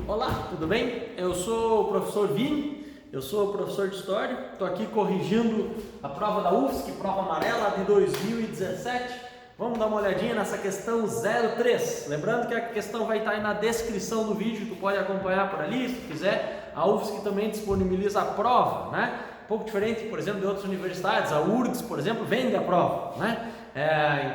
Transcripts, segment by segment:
Olá, tudo bem? Eu sou o professor Vini, eu sou professor de História, estou aqui corrigindo a prova da UFSC, prova amarela de 2017. Vamos dar uma olhadinha nessa questão 03. Lembrando que a questão vai estar aí na descrição do vídeo, tu pode acompanhar por ali, se tu quiser. A UFSC também disponibiliza a prova, né? Um pouco diferente, por exemplo, de outras universidades. A URGS, por exemplo, vende a prova, né?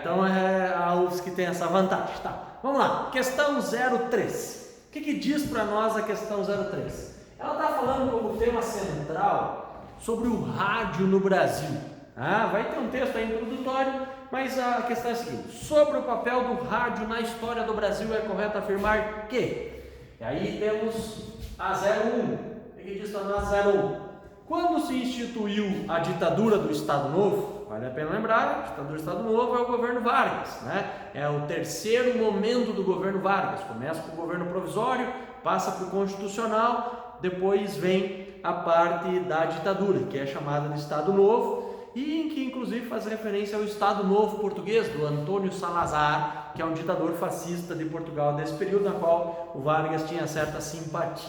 Então a UFSC tem essa vantagem. Tá, vamos lá, questão 03. O que diz para nós a questão 03? Ela está falando como tema central sobre o rádio no Brasil. Vai ter um texto aí introdutório, mas a questão é a seguinte: sobre o papel do rádio na história do Brasil, é correto afirmar que... E aí temos a 01. O que diz para nós a 01? Quando se instituiu a ditadura do Estado Novo, vale a pena lembrar, a ditadura do Estado Novo é o governo Vargas, né? É o terceiro momento do governo Vargas. Começa com o governo provisório, passa para o constitucional, depois vem a parte da ditadura, que é chamada de Estado Novo, e em que inclusive faz referência ao Estado Novo português, do Antônio Salazar, que é um ditador fascista de Portugal desse período, na qual o Vargas tinha certa simpatia.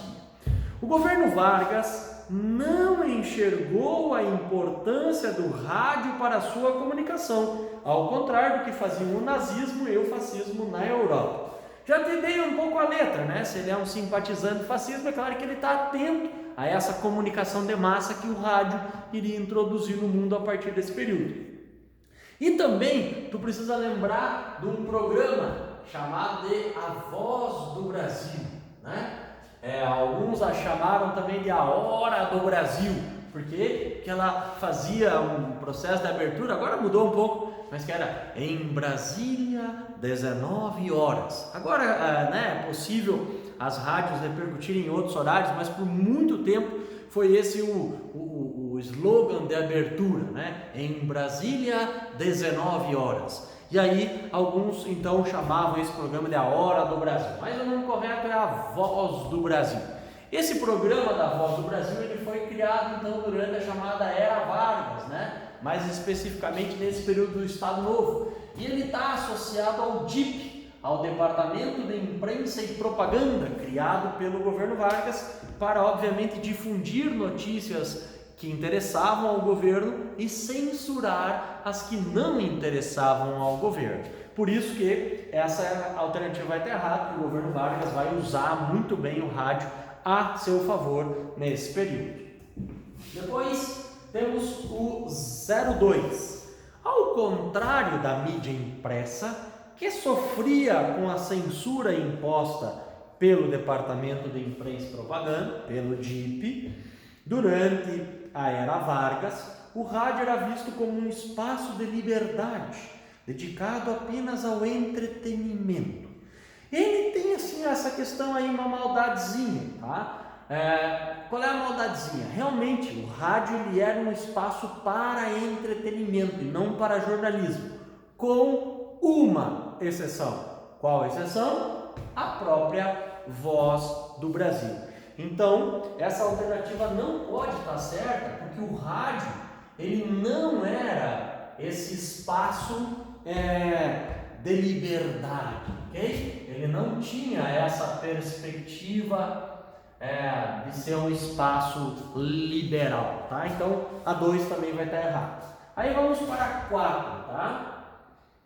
O governo Vargas não enxergou a importância do rádio para a sua comunicação, ao contrário do que faziam o nazismo e o fascismo na Europa. Já te dei um pouco a letra, né? Se ele é um simpatizante do fascismo, é claro que ele está atento a essa comunicação de massa que o rádio iria introduzir no mundo a partir desse período. E também, tu precisa lembrar de um programa chamado de A Voz do Brasil, né? Alguns a chamaram também de A Hora do Brasil, porque ela fazia um processo de abertura, agora mudou um pouco, mas que era em Brasília, 19 horas. Agora é possível as rádios repercutirem em outros horários, mas por muito tempo foi esse o slogan de abertura, né? Em Brasília, 19 horas. E aí alguns então chamavam esse programa de A Hora do Brasil, mas o nome correto é A Voz do Brasil. Esse programa da Voz do Brasil ele foi criado então durante a chamada Era Vargas, né? Mais especificamente nesse período do Estado Novo, e ele está associado ao DIP, ao Departamento de Imprensa e Propaganda, criado pelo governo Vargas para obviamente difundir notícias que interessavam ao governo e censurar as que não interessavam ao governo. Por isso que essa alternativa vai estar errada, que o governo Vargas vai usar muito bem o rádio a seu favor nesse período. Depois temos o 02. Ao contrário da mídia impressa, que sofria com a censura imposta pelo Departamento de Imprensa e Propaganda, pelo DIP, durante a Era Vargas, o rádio era visto como um espaço de liberdade, dedicado apenas ao entretenimento. Ele tem assim essa questão aí, uma maldadezinha, tá? Qual é a maldadezinha? Realmente, o rádio ele era um espaço para entretenimento e não para jornalismo, com uma exceção. Qual exceção? A própria Voz do Brasil. Então, essa alternativa não pode estar certa, porque o rádio ele não era esse espaço de liberdade, ok? Ele não tinha essa perspectiva de ser um espaço liberal, tá? Então, a 2 também vai estar errada. Aí vamos para a 4, tá?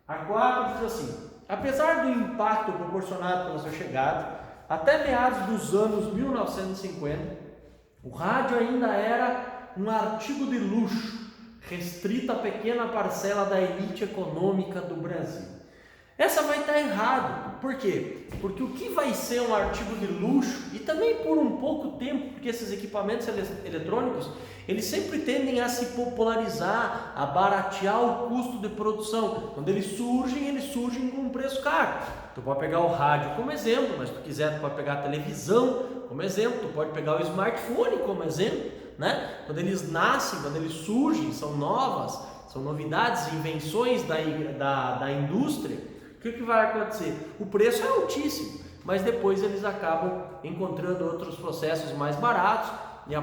A 4 diz assim: apesar do impacto proporcionado pela sua chegada, até meados dos anos 1950, o rádio ainda era um artigo de luxo, restrito a pequena parcela da elite econômica do Brasil. Essa vai estar errado. Por quê? Porque o que vai ser um artigo de luxo, e também por um pouco tempo, porque esses equipamentos eletrônicos, eles sempre tendem a se popularizar, a baratear o custo de produção. Quando eles surgem com um preço caro. Tu pode pegar o rádio como exemplo, mas se tu quiser tu pode pegar a televisão como exemplo, tu pode pegar o smartphone como exemplo, né? Quando eles nascem, quando eles surgem, são novas, são novidades, invenções da indústria. O que vai acontecer? O preço é altíssimo, mas depois eles acabam encontrando outros processos mais baratos e o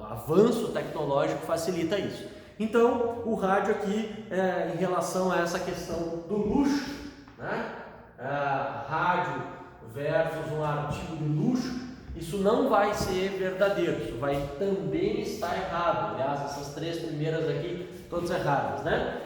avanço tecnológico facilita isso. Então, o rádio aqui, em relação a essa questão do luxo, né? Rádio versus um artigo de luxo, isso não vai ser verdadeiro, isso vai também estar errado. Aliás, essas 3 primeiras aqui, todas erradas, né?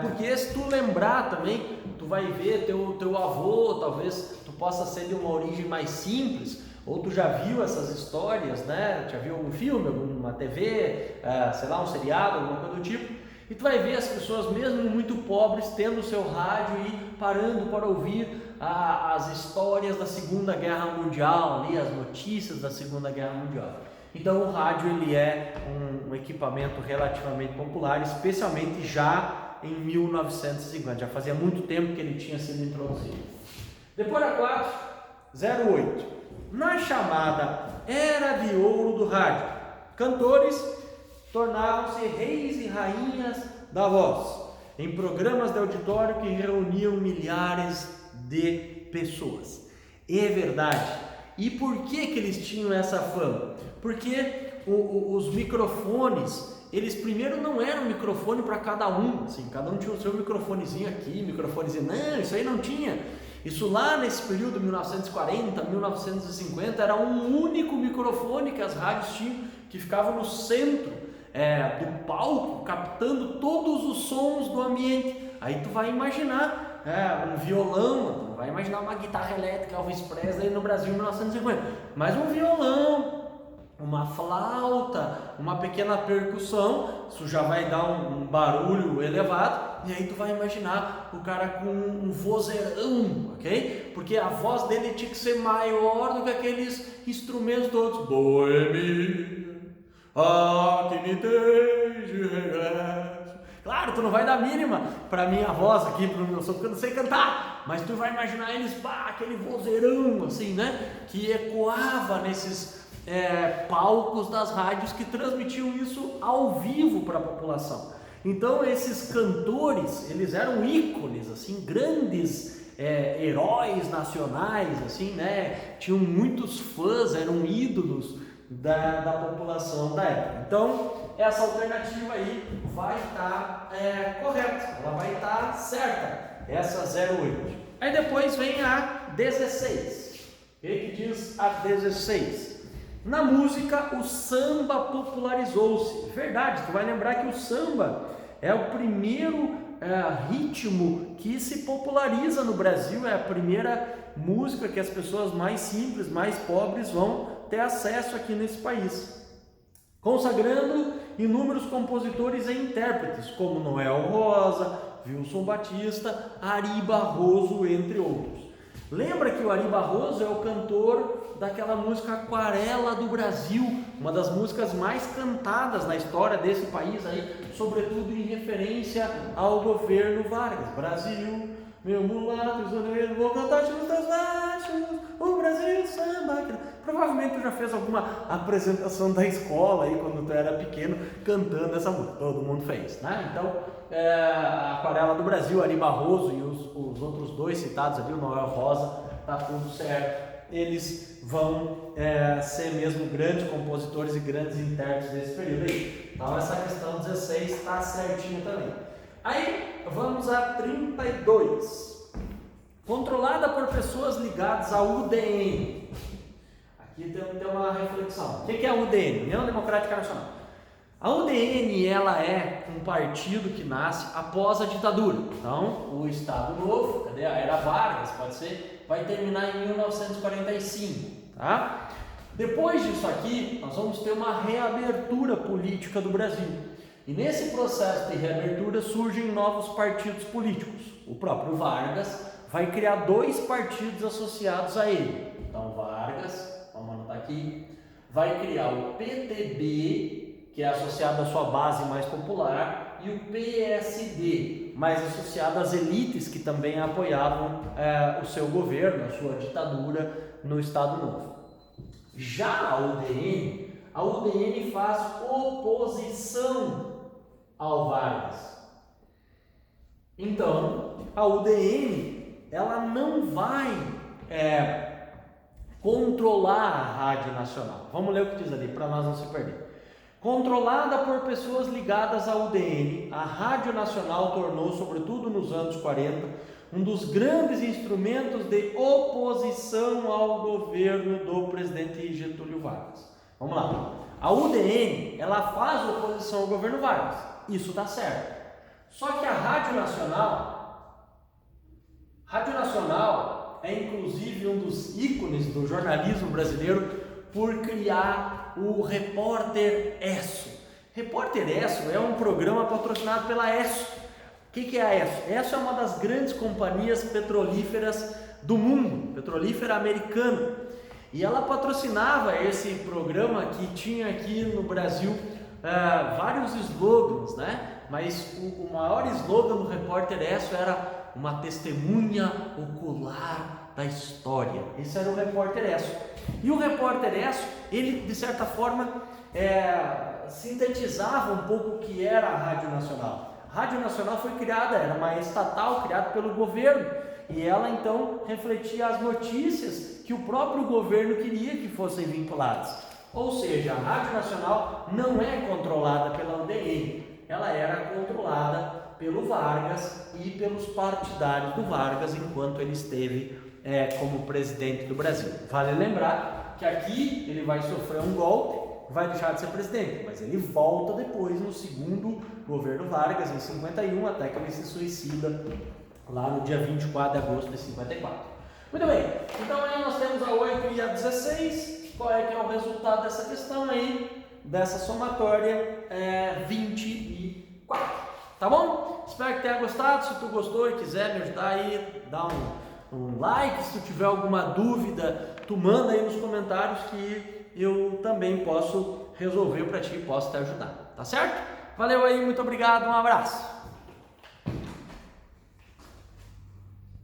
Porque se tu lembrar também, tu vai ver teu avô, talvez tu possa ser de uma origem mais simples, ou tu já viu essas histórias, né? Já viu algum filme, alguma TV, sei lá, um seriado, alguma coisa do tipo, e tu vai ver as pessoas mesmo muito pobres tendo o seu rádio e parando para ouvir as histórias da Segunda Guerra Mundial, ali, as notícias da Segunda Guerra Mundial. Então o rádio ele é um equipamento relativamente popular, especialmente já em 1950, já fazia muito tempo que ele tinha sido introduzido. Depois da 408, na chamada Era de Ouro do Rádio, cantores tornavam-se reis e rainhas da voz, em programas de auditório que reuniam milhares de pessoas. É verdade. E por que eles tinham essa fama? Porque os microfones, eles primeiro não eram microfone para cada um, assim, cada um tinha o seu microfonezinho aqui, microfonezinho, não, isso aí não tinha. Isso lá nesse período, 1940, 1950, era um único microfone que as rádios tinham, que ficava no centro do palco, captando todos os sons do ambiente. Aí tu vai imaginar um violão, tu vai imaginar uma guitarra elétrica Elvis Presley no Brasil em 1950, mas um violão, uma flauta, uma pequena percussão, isso já vai dar um barulho elevado, e aí tu vai imaginar o cara com um vozeirão, ok? Porque a voz dele tinha que ser maior do que aqueles instrumentos todos. Boemia, que me tens de regresso. Claro, tu não vai dar mínima para minha voz aqui, para o meu som, porque eu não sei cantar, mas tu vai imaginar eles, aquele vozeirão assim, né? Que ecoava nesses palcos das rádios que transmitiam isso ao vivo para a população. Então esses cantores, eles eram ícones, assim, grandes heróis nacionais, assim, né? Tinham muitos fãs, eram ídolos da população da época. Então essa alternativa aí vai estar correta, ela vai estar certa, essa 08. Aí depois vem a 16. O que diz a 16? Na música, o samba popularizou-se. Verdade, tu vai lembrar que o samba é o primeiro ritmo que se populariza no Brasil, é a primeira música que as pessoas mais simples, mais pobres vão ter acesso aqui nesse país, consagrando inúmeros compositores e intérpretes, como Noel Rosa, Wilson Batista, Ari Barroso, entre outros. Lembra que o Ari Barroso é o cantor daquela música Aquarela do Brasil, uma das músicas mais cantadas na história desse país, aí, sobretudo em referência ao governo Vargas. Brasil, meu mulato isoleiro, vou cantar os teus baixos, o Brasil samba. Provavelmente tu já fez alguma apresentação da escola aí quando tu era pequeno cantando essa música, todo mundo fez, né? Então, a Aquarela do Brasil, Ari Barroso e os outros dois citados ali, o Noel Rosa, tá tudo certo. Eles vão ser mesmo grandes compositores e grandes intérpretes desse período aí. Então essa questão 16 está certinho também. Aí vamos a 32. Controlada por pessoas ligadas à UDN. Aqui tem uma reflexão. O que é a UDN? União Democrática Nacional. A UDN ela é um partido que nasce após a ditadura. Então, o Estado Novo, cadê a Era Vargas, pode ser, vai terminar em 1945. Tá? Depois disso aqui, nós vamos ter uma reabertura política do Brasil. E nesse processo de reabertura surgem novos partidos políticos. O próprio Vargas vai criar 2 partidos associados a ele. Então, Vargas, vamos anotar aqui, vai criar o PTB, que é associado à sua base mais popular, e o PSD, mais associado às elites que também apoiavam o seu governo, a sua ditadura no Estado Novo. Já a UDN faz oposição ao Vargas. Então, a UDN ela não vai controlar a Rádio Nacional. Vamos ler o que diz ali, para nós não se perder. Controlada por pessoas ligadas à UDN, a Rádio Nacional tornou, sobretudo nos anos 40, um dos grandes instrumentos de oposição ao governo do presidente Getúlio Vargas. Vamos lá. A UDN, ela faz oposição ao governo Vargas. Isso está certo. Só que a Rádio Nacional é inclusive um dos ícones do jornalismo brasileiro por criar o Repórter Esso. Repórter Esso é um programa patrocinado pela Esso. O que é a Esso? Esso é uma das grandes companhias petrolíferas do mundo, petrolífera americana. E ela patrocinava esse programa que tinha aqui no Brasil vários slogans, né? Mas o maior slogan do Repórter Esso era uma testemunha ocular da história. Esse era o Repórter Esso. E o Repórter Esso, ele de certa forma sintetizava um pouco o que era a Rádio Nacional. A Rádio Nacional foi criada, era uma estatal criada pelo governo, e ela então refletia as notícias que o próprio governo queria que fossem vinculadas. Ou seja, a Rádio Nacional não é controlada pela UDN, ela era controlada pelo Vargas e pelos partidários do Vargas enquanto ele esteve como presidente do Brasil. Vale lembrar que aqui ele vai sofrer um golpe, vai deixar de ser presidente, mas ele volta depois no segundo governo Vargas, em 51, até que ele se suicida lá no dia 24 de agosto de 54. Muito bem, então aí nós temos a 8 e a 16, qual é que é o resultado dessa questão aí, dessa somatória 24, tá bom? Espero que tenha gostado. Se tu gostou e quiser me ajudar aí, dá um like. Se tu tiver alguma dúvida, tu manda aí nos comentários que eu também posso resolver para ti, posso te ajudar, tá certo? Valeu aí, muito obrigado, um abraço!